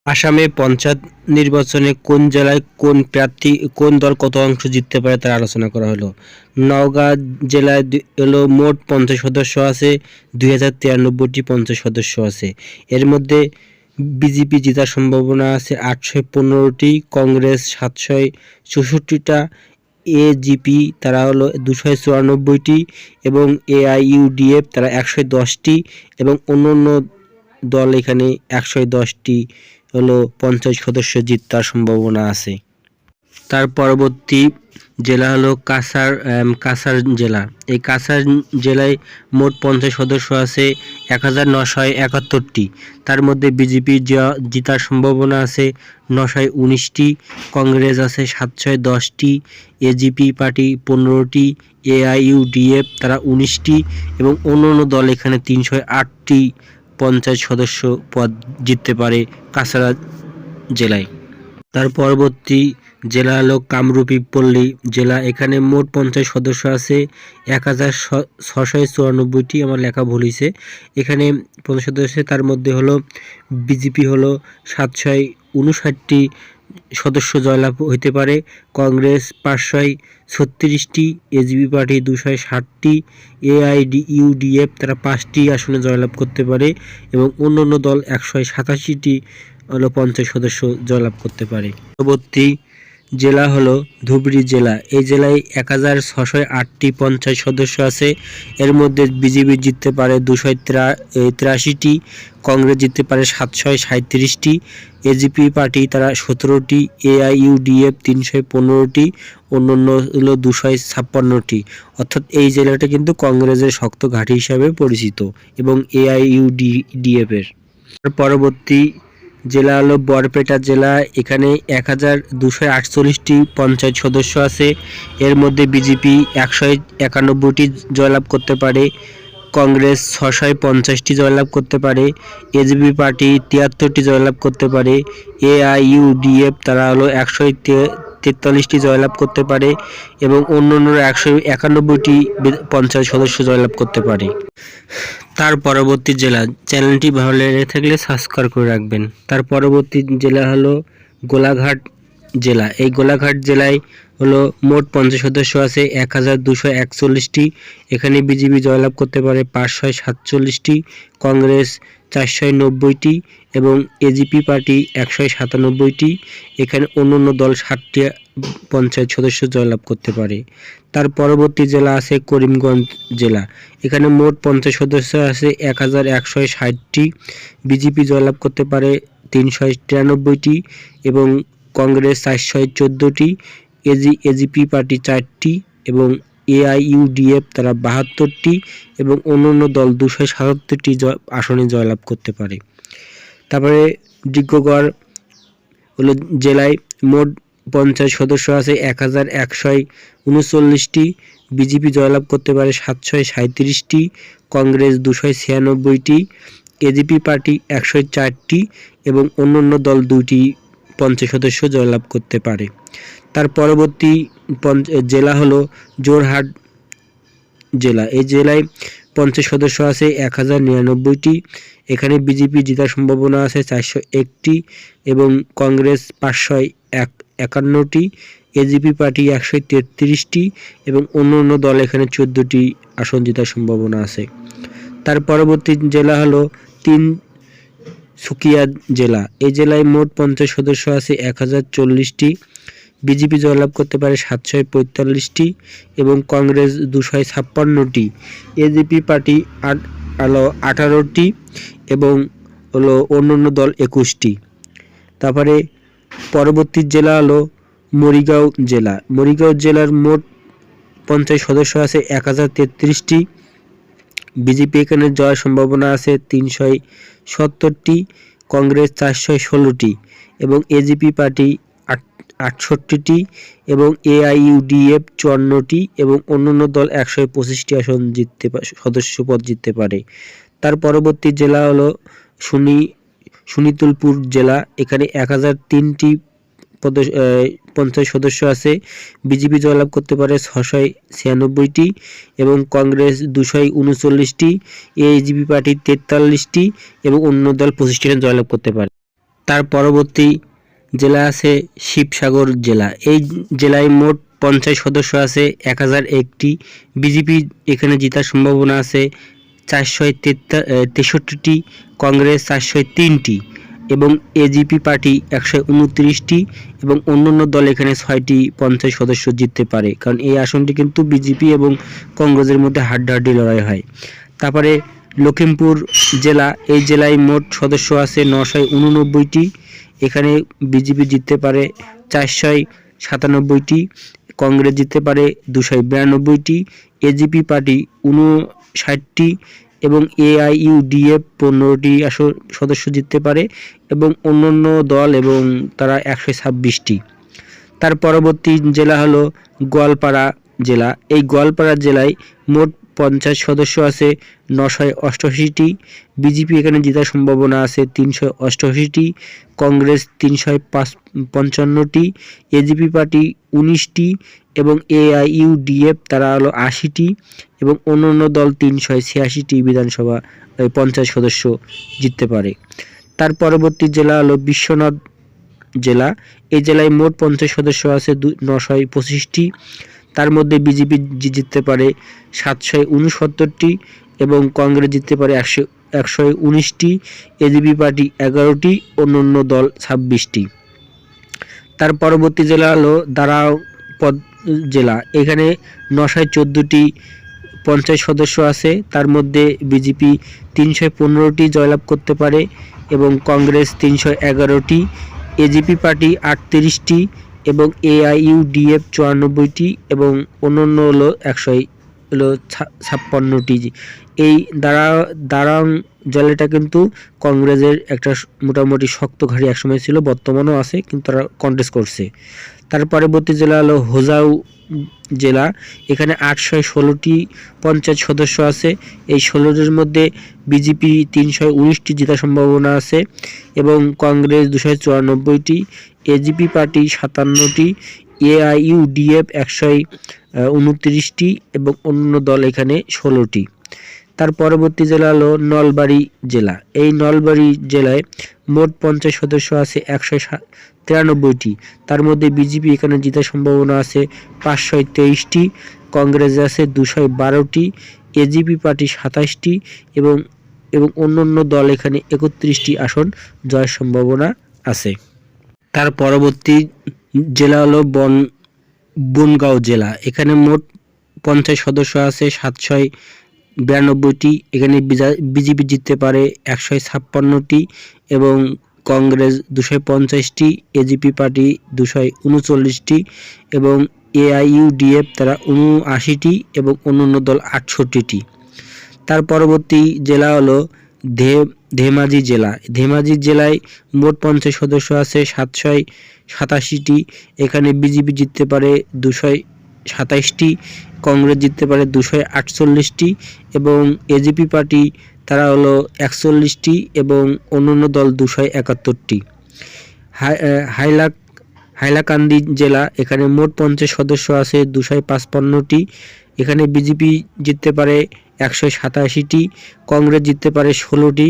আসামে পঞ্চায়েত নির্বাচনে কোন জেলায় কোন প্রার্থী কোন দল কত অংশ জিততে পারে তার আলোচনা করা হলো। নওগাঁ জেলায় মোট পঞ্চায়েত সদস্য আছে 2093টি পঞ্চায়েত সদস্য আছে। এর মধ্যে বিজেপি জেতার সম্ভাবনা আছে 815টি, কংগ্রেস 764টা, এজিপি তারা হলো 294টি এবং এআইইউডিএফ তারা 110টি এবং অন্যান্য দল এখানে 110টি হলো পঞ্চায়েত সদস্য জিতার সম্ভাবনা আছে। তার পরবর্তী জেলা হলো কাছাড় জেলা। এই কাছাড় জেলায় মোট পঞ্চায়েত সদস্য আছে 1971টি। তার মধ্যে বিজেপি জিতার সম্ভাবনা আছে 919টি, কংগ্রেস আছে 710টি, এজিপি পার্টি 15টি, এআইইউডিএফ তারা 19টি এবং অন্যান্য দল এখানে 308টি পঞ্চায়েত সদস্য পদ জিততে পারে কাছাড় জেলায়। তার পরবর্তী জেলা হলো কামরূপ পল্লী জেলা। এখানে মোট পঞ্চায়েত সদস্য আছে 1694টি, আমার লেখা ভুল হয়েছে। এখানে পঞ্চায়েত সদস্য তার মধ্যে হলো বিজেপি হলো 759টি সদস্য জয়লাভ হইতে পারে, কংগ্রেস 536টি, এজিপি পার্টি 260টি, এআইইউডিএফ তারা 5টি আসনে জয়লাভ করতে পারে এবং অন্যান্য দল 187টি হলো পঞ্চায়েত সদস্য জয়লাভ করতে পারে। পরবর্তী জেলা হলো ধুবড়ী জেলা। এই জেলায় 1608টি পঞ্চায়েত সদস্য আছে। এর মধ্যে বিজেপি জিততে পারে 283টি, কংগ্রেস জিততে পারে 737টি, এজিপি পার্টি তারা 17টি, এআইইউডিএফ 315টি, অন্যান্য হলো 256টি। অর্থাৎ এই জেলাটা কিন্তু কংগ্রেসের শক্ত ঘাঁটি হিসাবে পরিচিত এবং এআইইউডিএফ এর। পরবর্তী জেলা হলো বরপেটা জেলা। এখানে 1248টি পঞ্চায়েত সদস্য আছে। এর মধ্যে বিজেপি 191টি জয়লাভ করতে পারে, কংগ্রেস 650টি জয়লাভ করতে পারে, এজিপি পার্টি 73টি জয়লাভ করতে পারে, এআইইউডিএফ তারা হলো 143টি জয়লাভ করতে পারে এবং অন্যান্যরা 191টি পঞ্চায়েত সদস্য জয়লাভ করতে পারে। তার পরবর্তী জেলা, চ্যানেলটি ভালো লেগে থাকলে সাবস্ক্রাইব করে রাখবেন। তার পরবর্তী জেলা হলো গোলাঘাট জেলা। এই গোলাঘাট জেলায় হলো মোট পঞ্চায়েত সদস্য আছে 1241টি। এখানে বিজেপি জয়লাভ করতে পারে 547টি, কংগ্রেস 490টি এবং এজিপি পার্টি 197টি। এখানে অন্যান্য দল 60টি পঞ্চায়েত সদস্য জয়লাভ করতে পারে। তার পরবর্তী জেলা আছে করিমগঞ্জ জেলা। এখানে মোট পঞ্চায়েত সদস্য আছে 1160টি, বিজেপি জয়লাভ করতে পারে 393টি এবং কংগ্রেস 414টি, এজিপি পার্টি 4টি এবং এআইইউডিএফ তারা 72টি এবং অন্যান্য দল 277টি আসনে জয়লাভ করতে পারে। তারপরে ডিব্রুগড় হলো জেলায় মোট পঞ্চায়েত সদস্য আছে 1139টি, বিজেপি জয়লাভ করতে পারে 737টি, কংগ্রেস 296টি, এজিপি পার্টি 104টি এবং অন্যান্য দল 2টি পঞ্চায়েত সদস্য জয়লাভ করতে পারে। তার পরবর্তী জেলা হলো যোরহাট জেলা। এই জেলায় পঞ্চায়েত সদস্য আছে 1099টি। এখানে বিজেপি জেতার সম্ভাবনা আছে 401টি এবং কংগ্রেস 551টি, এজিপি পার্টি 133টি এবং অন্যান্য দল এখানে 14টি আসন জেতার সম্ভাবনা আছে। তার পরবর্তী জেলা হলো তিনসুকিয়া জেলা। এই জেলায় মোট পঞ্চায়েত সদস্য আছে 1040টি, বিজেপি জয়লাভ করতে পারে 745টি এবং কংগ্রেস 256টি, এজিপি পার্টি 18টি এবং হলো অন্যান্য দল 21টি। তারপরে পরবর্তী জেলা হলো মরিগাঁও জেলা। মরিগাঁও জেলার মোট পঞ্চায়েত সদস্য আছে 1033টি, বিজেপি এখানে জয়ের সম্ভাবনা আছে 370টি, কংগ্রেস 416টি এবং এজিপি পার্টি 68টি এবং এআইইউডিএফ 54টি এবং অন্যান্য দল 125টি আসন সদস্য পদ জিততে পারে। তার পরবর্তী জেলা হলো শোনিতপুর জেলা। এখানে 1003টি পঞ্চায়েত সদস্য আছে, বিজেপি জয়লাভ করতে পারে 696টি এবং কংগ্রেস 239টি, এজিপি পার্টি 43টি এবং অন্য দল 25টি জয়লাভ করতে পারে। তার পরবর্তী জেলা আছে শিবসাগর জেলা। এই জেলায় মোট পঞ্চায়েত সদস্য আছে 1001টি। বিজেপি এখানে জেতার সম্ভাবনা আছে 463টি, কংগ্রেস 403টি এবং এজিপি পার্টি 129টি এবং অন্যান্য দল এখানে 6টি পঞ্চায়েত সদস্য জিততে পারে, কারণ এই আসনটি কিন্তু বিজেপি এবং কংগ্রেসের মধ্যে হাড্ডাহাড্ডি লড়াই হয়। তারপরে লখিমপুর জেলা, এই জেলায় মোট সদস্য আছে 989টি। এখানে বিজেপি জিততে পারে 497টি, কংগ্রেস জিততে পারে 292টি, এজিপি পার্টি 59টি এবং এআইইউডিএফ 15টি সদস্য জিততে পারে এবং অন্যান্য দল এবং তারা 126টি। তার পরবর্তী জেলা হলো গোয়ালপাড়া জেলা। এই গোয়ালপাড়া জেলায় মোট পঞ্চায়েত সদস্য আছে 988টি। বিজেপি এখানে জেতার সম্ভাবনা আছে 388টি, কংগ্রেস 355টি, এজিপি পার্টি 19টি এবং এআইইউডিএফ তারা হলো 80টি এবং অন্যান্য দল 386টি বিধানসভা পঞ্চায়েত সদস্য জিততে পারে। তার পরবর্তী জেলা হলো বিশ্বনাথ জেলা। এই জেলায় মোট পঞ্চায়েত সদস্য আছে 925টি। তার মধ্যে বিজেপি জিততে পারে 769টি এবং কংগ্রেস জিততে পারে 119টি, এজিপি পার্টি 11টি, অন্যান্য দল 26টি। তার পরবর্তী জেলা হলো দারাপদ জেলা। এখানে 914টি পঞ্চায়েত সদস্য আছে। তার মধ্যে বিজেপি 315টি জয়লাভ করতে পারে এবং কংগ্রেস 311টি, এজিপি পার্টি 38টি এবং এআইইউডিএফ 94টি এবং অন্যান্য হলো 156টি। এই দারাং জেলাটা কিন্তু কংগ্রেসের একটা মোটামুটি শক্ত ঘাঁটি একসময় ছিল, বর্তমানেও আছে, কিন্তু তারা কন্টেস্ট করছে। তার পরবর্তী জেলা হলো হোজাউ জেলা। এখানে 816টি পঞ্চায়েত সদস্য আছে। এই 16টির মধ্যে বিজেপি 319টি জেতার সম্ভাবনা আছে এবং কংগ্রেস 294টি, এজিপি পার্টি 57টি, এআইইউডিএফ 129টি এবং অন্য দল এখানে 16টি। তার পরবর্তী জেলা হলো নলবাড়ি জেলা। এই নলবাড়ি জেলায় মোট পঞ্চায়েত সদস্য আছে 193টি। তার মধ্যে বিজেপি এখানে জেতার সম্ভাবনা আছে 523টি, কংগ্রেস আছে 212টি, এজিপি পার্টি 27টি এবং অন্যান্য দল এখানে 31টি আসন জয়ের সম্ভাবনা আছে। তার পরবর্তী জেলা হলো বনগাঁও জেলা। এখানে মোট পঞ্চায়েত সদস্য আছে 792টি। এখানে বিজেপি জিততে পারে 156টি এবং কংগ্রেস 250টি, এজিপি পার্টি 239টি এবং এআইইউডিএফ তারা 79টি এবং অন্যান্য দল 68টি। তার পরবর্তী জেলা হলো ধেমাজি জেলা। ধেমাজি জেলায় মোট পঞ্চায়েত সদস্য আছে 787টি। এখানে বিজেপি জিততে পারে 227টি, কংগ্রেস জিততে পারে 248টি এবং এজিপি পার্টি তারা হলো 41টি এবং অন্যান্য দল 271টি। হাইলাকান্দি জেলা। এখানে মোট পঞ্চায়েত সদস্য আছে 255টি। এখানে বিজেপি জিততে পারে 187টি, কংগ্রেস জিততে পারে 16টি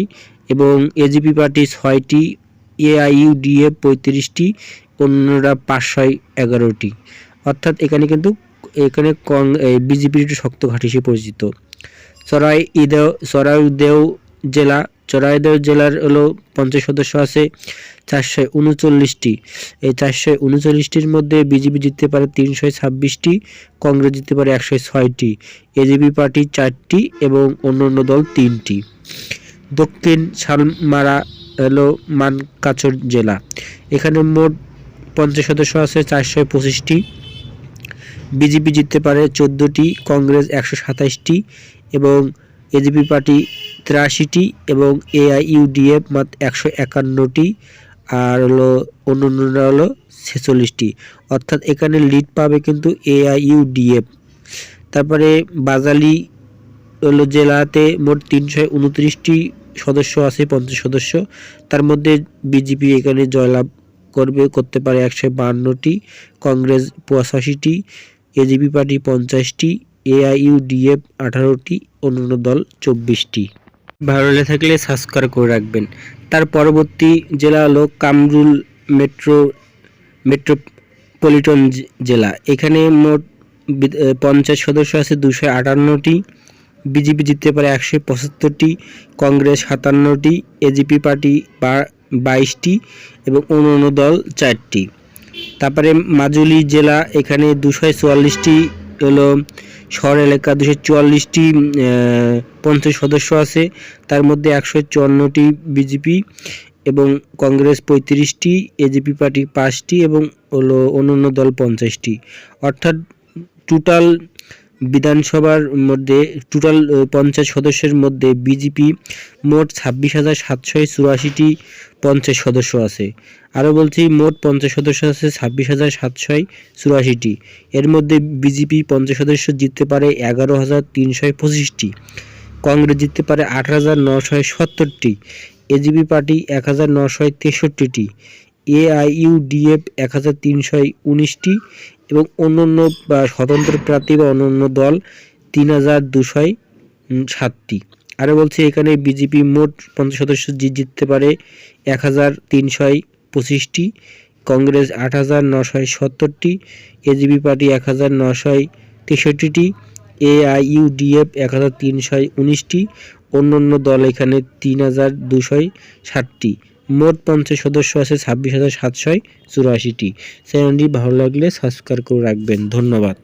এবং এজিপি পার্টি 6টি, এআইইউডিএফ 35টি, অন্যরা 511টি। অর্থাৎ এখানে কিন্তু বিজেপির একটু শক্ত ঘাঁটি হিসেবে পরিচিত। চরাইদেও জেলা। চরাইদেও জেলার হলো পঞ্চায়েত সদস্য আছে 439টি। এই 439টির মধ্যে বিজেপি জিততে পারে 326টি, কংগ্রেস জিততে পারে 106টি, এজিপি পার্টি 4টি এবং অন্যান্য দল 3টি। দক্ষিণ শালমারা হলো মানকাচর জেলা। এখানে মোট পঞ্চায়েত সদস্য আছে 425টি। বিজেপি জিততে পারে 14টি, কংগ্রেস 127টি এবং এজিপি পার্টি 83টি এবং এআইইউডিএফ মাত্র 151টি আর হলো অন্যান্যরা হলো 46টি। অর্থাৎ এখানে লিড পাবে কিন্তু এআইইউডিএফ। তারপরে বাজালি হলো জেলাতে মোট 329টি সদস্য আছে, পঞ্চায়েত সদস্য। তার মধ্যে বিজেপি এখানে জয়লাভ করতে পারে 152টি, কংগ্রেস 85টি, এজিপি পার্টি 50টি, এআইইউডিএফ 18টি, অন্যান্য দল 24টি। ভালো লেগে থাকলে সাবস্ক্রাইব করে রাখবেন। তার পরবর্তী জেলা হলো কামরুল মেট্রোপলিটন জেলা। এখানে মোট পঞ্চায়েত সদস্য আছে 258টি। বিজেপি জিততে পারে 175টি, কংগ্রেস 57টি, এজিপি পার্টি 22টি এবং অন্যান্য দল 4টি। তারপরে মাজুলি জেলা, এখানে 244টি হলো শহর এলাকা, 244টি পঞ্চায়েত সদস্য আছে। তার মধ্যে 154টি বিজেপি এবং কংগ্রেস 35টি, এজিপি পার্টি 5টি এবং হলো অন্যান্য দল 50টি। অর্থাৎ টোটাল বিধানসভার মধ্যে টোটাল পঞ্চায়েত সদস্যের মধ্যে বিজেপি মোট 26,784টি পঞ্চায়েত সদস্য আছে। আরও বলছি, মোট পঞ্চায়েত সদস্য আছে 26,784টি। এর মধ্যে বিজেপি পঞ্চায়েত সদস্য জিততে পারে 11,325টি, কংগ্রেস জিততে পারে 8,970টি, এজিপি পার্টি 1,963টি, এআইইউডিএফ 1,319টি এবং অন্যান্য স্বতন্ত্র প্রার্থী বা অন্যান্য দল 3,207টি। আরও বলছি, এখানে বিজেপি মোট পঞ্চায়েত সদস্য জিততে পারে 1,325টি, কংগ্রেস 8,970টি, এজিপি পার্টি 1,963টি, এআইইউডিএফ 1,319টি, অন্যান্য দল এখানে 3,260টি। মোট পঞ্চায়েত সদস্য আছে 26,784টি। চ্যানেলটি ভালো লাগলে সাবস্ক্রাইব করে রাখবেন। ধন্যবাদ।